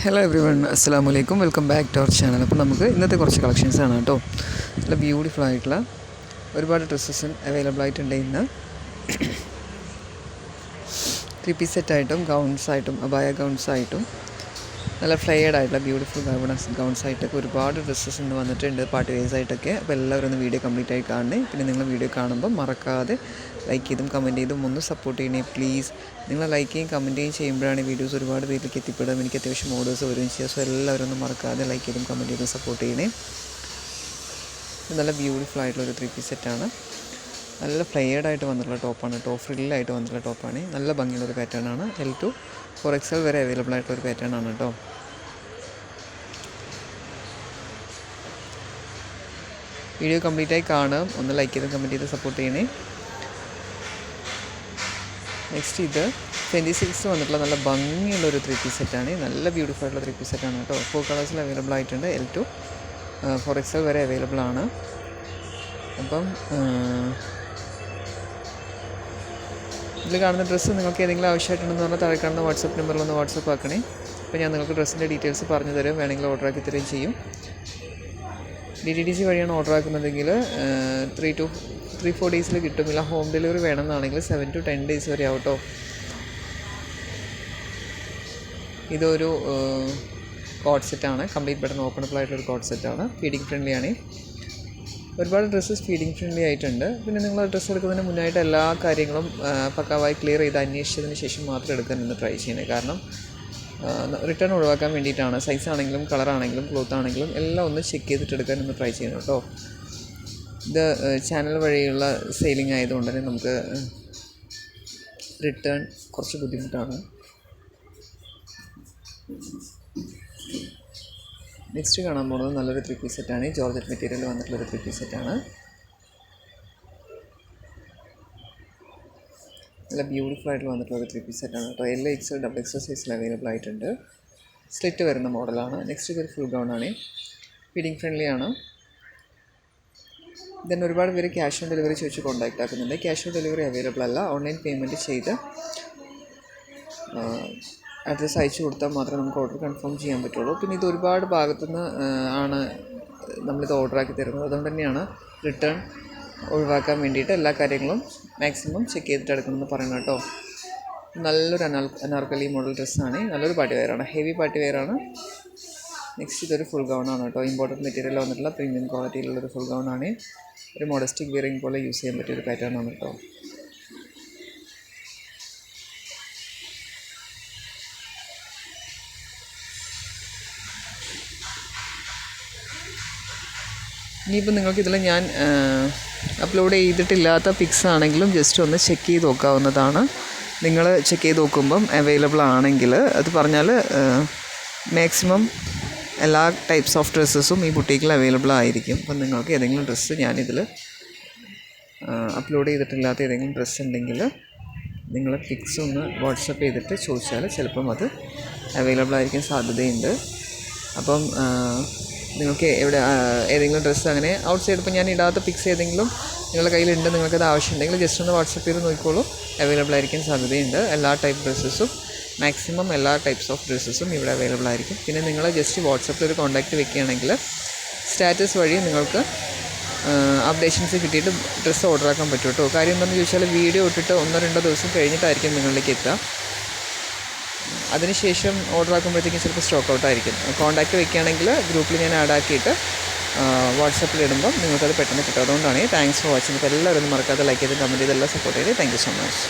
Hello every one, അസ്സലാമു അലൈക്കും. Welcome back to our channel. അപ്പോൾ നമുക്ക് ഇന്നത്തെ കുറച്ച് കളക്ഷൻസാണ് കേട്ടോ. നല്ല ബ്യൂട്ടിഫുൾ ആയിട്ടുള്ള ഒരുപാട് ഡ്രസ്സസ് അവൈലബിൾ ആയിട്ടുണ്ട് ഇന്ന്. 3 പീസ് സെറ്റായിട്ടും ഗൗൺസായിട്ടും അബായ ഗൗൺസായിട്ടും നല്ല ഫ്ലെയർഡ് ആയിട്ടുള്ള ബ്യൂട്ടിഫുൾ ഗൗൺസായിട്ടൊക്കെ ഒരുപാട് ഡ്രസ്സസ് ഇന്ന് വന്നിട്ടുണ്ട്, പാർട്ടി വെയർസ് ആയിട്ടൊക്കെ. അപ്പോൾ എല്ലാവരും ഒന്ന് വീഡിയോ കംപ്ലീറ്റ് ആയി കാണണേ. പിന്നെ നിങ്ങൾ വീഡിയോ കാണുമ്പോൾ മറക്കാതെ ലൈക്ക് ചെയ്തും കമൻറ്റ് ചെയ്തും ഒന്ന് സപ്പോർട്ട് ചെയ്യണേ പ്ലീസ്. നിങ്ങൾ ലൈക്ക് ചെയ്യും കമൻറ്റ് ചെയ്യും ചെയ്യുമ്പോഴാണ് വീഡിയോസ് ഒരുപാട് പേരിലേക്ക് എത്തിപ്പെടും. എനിക്ക് അത്യാവശ്യം ഓർഡേഴ്സ് വരും ചെയ്യാം. സോ എല്ലാവരും ഒന്ന് മറക്കാതെ ലൈക്ക് ചെയ്തും കമൻറ്റ് ചെയ്തും സപ്പോർട്ട് ചെയ്യണേ. നല്ല ബ്യൂട്ടിഫുൾ ആയിട്ടുള്ളൊരു 3 പീസ് സെറ്റാണ്. നല്ല ഫ്ലെയർഡ് ആയിട്ട് വന്നിട്ടുള്ള ടോപ്പാണ് കേട്ടോ, ഫ്രില്ലായിട്ട് വന്നിട്ടുള്ള ടോപ്പാണ്. നല്ല ഭംഗിയുള്ളൊരു പാറ്റേൺ ആണ്. L2 4XL വരെ അവൈലബിൾ ആയിട്ടുള്ളൊരു പാറ്റേൺ ആണ് കേട്ടോ. വീഡിയോ കംപ്ലീറ്റ് ആയി കാണും, ഒന്ന് ലൈക്ക് ചെയ്ത് കമൻറ്റ് ചെയ്ത് സപ്പോർട്ട് ചെയ്യണേ. നെക്സ്റ്റ് ഇത് 26 വന്നിട്ടുള്ള നല്ല ഭംഗിയുള്ളൊരു 3 പീസ് സെറ്റാണ്. നല്ല ബ്യൂട്ടിഫുൾ ആയിട്ടുള്ള 3 പീസ് സെറ്റാണ് കേട്ടോ. 4 കളേഴ്സിൽ അവൈലബിൾ ആയിട്ടുണ്ട്. L2 4XL വരെ അവൈലബിൾ ആണ്. അപ്പം ഇതിൽ കാണുന്ന ഡ്രസ്സ് നിങ്ങൾക്ക് ഏതെങ്കിലും ആവശ്യമായിട്ടുണ്ടെന്ന് പറഞ്ഞാൽ താഴെ കാണുന്ന വാട്സപ്പ് നമ്പറിലൊന്ന് വാട്സപ്പ് ആക്കണേ. അപ്പോൾ ഞാൻ നിങ്ങൾക്ക് ഡ്രസ്സിൻ്റെ ഡീറ്റെയിൽസ് പറഞ്ഞു തരും, വേണമെങ്കിൽ ഓർഡർ ആക്കി തരുകയും ചെയ്യും. DTDC വഴിയാണ് ഓർഡർ ആക്കുന്നതെങ്കിൽ 3-4 ഡേയ്സിൽ കിട്ടും. ഇല്ല ഹോം ഡെലിവറി വേണമെന്നാണെങ്കിൽ 7 to 10 ഡേയ്സ് വരെ ആവും കേട്ടോ. ഇതൊരു കോഡ് സെറ്റാണ്, കംപ്ലീറ്റ് ബട്ടൺ ഓപ്പണബിൾ ആയിട്ടൊരു കോഡ് സെറ്റാണ്. ഫീഡിങ് ഫ്രണ്ട്ലി ആണ്. ഒരുപാട് ഡ്രസ്സസ് ഫീഡിങ് ഫ്രണ്ട്ലി ആയിട്ടുണ്ട്. പിന്നെ നിങ്ങൾ ഡ്രസ്സ് എടുക്കുന്നതിന് മുന്നായിട്ട് എല്ലാ കാര്യങ്ങളും പക്കാവായി ക്ലിയർ ചെയ്ത് അന്വേഷിച്ചതിന് ശേഷം മാത്രം എടുക്കാൻ ഇന്ന് ട്രൈ ചെയ്യണേ. കാരണം റിട്ടേൺ ഒഴിവാക്കാൻ വേണ്ടിയിട്ടാണ്. സൈസ് ആണെങ്കിലും കളറാണെങ്കിലും ക്ലോത്ത് ആണെങ്കിലും എല്ലാം ഒന്ന് ചെക്ക് ചെയ്തിട്ട് എടുക്കാൻ ഒന്ന് ട്രൈ ചെയ്യണം കേട്ടോ. ഇത് ചാനൽ വഴിയുള്ള സെയിലിംഗ് ആയതുകൊണ്ട് തന്നെ നമുക്ക് റിട്ടേൺ കുറച്ച് ബുദ്ധിമുട്ടാണ്. നെക്സ്റ്റ് കാണാൻ പോകുന്നത് നല്ലൊരു 3 പീസ് സെറ്റാണ്. ജോർജറ്റ് മെറ്റീരിയൽ വന്നിട്ടുള്ളൊരു 3 പീസ് സെറ്റാണ്. നല്ല ബ്യൂട്ടിഫുൾ ആയിട്ട് വന്നിട്ടുള്ളൊരു 3 പീസ് സെറ്റാണ് കേട്ടോ. LXL XXL സൈസിൽ അവൈലബിൾ ആയിട്ടുണ്ട്. സ്ലിറ്റ് വരുന്ന മോഡലാണ്. നെക്സ്റ്റ് ഇതൊരു ഫുൾ ഗൗൺ ആണ്. ഫീഡിങ് ഫ്രണ്ട്ലി ആണ്. ദെൻ ഒരുപാട് പേര് ക്യാഷ് ഓൺ ഡെലിവറി ചോദിച്ച് കോൺടാക്റ്റ് ആക്കുന്നുണ്ട്. ക്യാഷ് ഓൺ ഡെലിവറി അവൈലബിൾ അല്ല. ഓൺലൈൻ പേയ്മെൻറ്റ് ചെയ്ത് അഡ്രസ്സ് അയച്ചു കൊടുത്താൽ മാത്രമേ നമുക്ക് ഓർഡർ കൺഫേം ചെയ്യാൻ പറ്റുള്ളൂ. പിന്നെ ഇത് ഒരുപാട് ഭാഗത്തുനിന്ന് ആണ് നമ്മളിത് ഓർഡറാക്കി തരുന്നത്. അതുകൊണ്ട് തന്നെയാണ് റിട്ടേൺ ഒഴിവാക്കാൻ വേണ്ടിയിട്ട് എല്ലാ കാര്യങ്ങളും മാക്സിമം ചെക്ക് ചെയ്തിട്ട് എടുക്കണമെന്ന് പറയുന്നത് കേട്ടോ. നല്ലൊരു അനാർക്കലി മോഡൽ ഡ്രസ്സാണ്. നല്ലൊരു പാർട്ടി വെയറാണ്, ഹെവി പാർട്ടി വെയറാണ്. നെക്സ്റ്റ് ഇതൊരു ഫുൾ ഗൗണാണ് കേട്ടോ. ഇമ്പോർട്ടൻറ്റ് മെറ്റീരിയൽ വന്നിട്ടുള്ള പ്രീമിയം ക്വാളിറ്റിയിലുള്ളൊരു ഫുൾ ഗൗണാണ്. ഒരു മോഡസ്റ്റിക് വിയറിംഗ് പോലെ യൂസ് ചെയ്യാൻ പറ്റിയൊരു പാറ്റേൺ ആണ് കേട്ടോ. ഇനിയിപ്പോൾ നിങ്ങൾക്കിതിൽ ഞാൻ അപ്ലോഡ് ചെയ്തിട്ടില്ലാത്ത പിക്സ് ആണെങ്കിലും ജസ്റ്റ് ഒന്ന് ചെക്ക് ചെയ്ത് നോക്കാവുന്നതാണ്. നിങ്ങൾ ചെക്ക് ചെയ്ത് നോക്കുമ്പം അവൈലബിൾ ആണെങ്കിൽ അത് പറഞ്ഞാൽ മാക്സിമം എല്ലാ ടൈപ്സ് ഓഫ് ഡ്രസ്സസും ഈ ബുട്ടീക്കിൽ അവൈലബിൾ ആയിരിക്കും. അപ്പം നിങ്ങൾക്ക് ഏതെങ്കിലും ഡ്രസ്സ് ഞാനിതിൽ അപ്ലോഡ് ചെയ്തിട്ടില്ലാത്ത ഏതെങ്കിലും ഡ്രസ്സ് ഉണ്ടെങ്കിൽ നിങ്ങൾ പിക്സ് ഒന്ന് വാട്സപ്പ് ചെയ്തിട്ട് ചോദിച്ചാൽ ചിലപ്പം അത് അവൈലബിൾ ആയിരിക്കാൻ സാധ്യതയുണ്ട്. അപ്പം നിങ്ങൾക്ക് എവിടെ ഏതെങ്കിലും ഡ്രസ്സ് അങ്ങനെ ഔട്ട് സൈഡ് ഇപ്പോൾ ഞാൻ ഇടാത്ത പിക്സ് ഏതെങ്കിലും നിങ്ങളുടെ കയ്യിലുണ്ട്, നിങ്ങൾക്കത് ആവശ്യമുണ്ടെങ്കിൽ ജസ്റ്റ് ഒന്ന് വാട്സപ്പ് ചെയ്ത് നോക്കിക്കോളൂ, അവൈലബിൾ ആയിരിക്കാൻ സാധ്യതയുണ്ട്. എല്ലാ ടൈപ്പ് ഡ്രസ്സസും മാക്സിമം എല്ലാ ടൈപ്സ് ഓഫ് ഡ്രസ്സസും ഇവിടെ അവൈലബിൾ ആയിരിക്കും. പിന്നെ നിങ്ങൾ ജസ്റ്റ് വാട്സപ്പിൽ ഒരു കോൺടാക്റ്റ് വെക്കുകയാണെങ്കിൽ സ്റ്റാറ്റസ് വഴി നിങ്ങൾക്ക് അപ്ഡേഷൻസ് കിട്ടിയിട്ട് ഡ്രസ്സ് ഓർഡർ ആക്കാൻ പറ്റും കേട്ടോ. കാര്യം എന്താണെന്ന് ചോദിച്ചാൽ വീഡിയോ ഇട്ടിട്ട് 1-2 ദിവസം കഴിഞ്ഞിട്ടായിരിക്കും നിങ്ങളിലേക്ക് എത്തുക. അതിനുശേഷം ഓർഡർ ആക്കുമ്പോഴത്തേക്കും ചിലപ്പോൾ സ്റ്റോക്ക് ഔട്ടായിരിക്കും. കോൺടാക്റ്റ് വെക്കുകയാണെങ്കിൽ ഗ്രൂപ്പിൽ ഞാൻ ആഡ് ആക്കിയിട്ട് വാട്സപ്പിൽ ഇടുമ്പോൾ നിങ്ങൾക്കത് പെട്ടെന്ന് കിട്ടും. അതുകൊണ്ടാണ്. Thanks for watching. ഇപ്പോൾ എല്ലാവരും മറക്കാതെ ലൈക്ക് ചെയ്ത് കമൻറ്റ് ചെയ്ത് എല്ലാം സപ്പോർട്ട് ചെയ്ത് താങ്ക് യു സോ മച്ച്.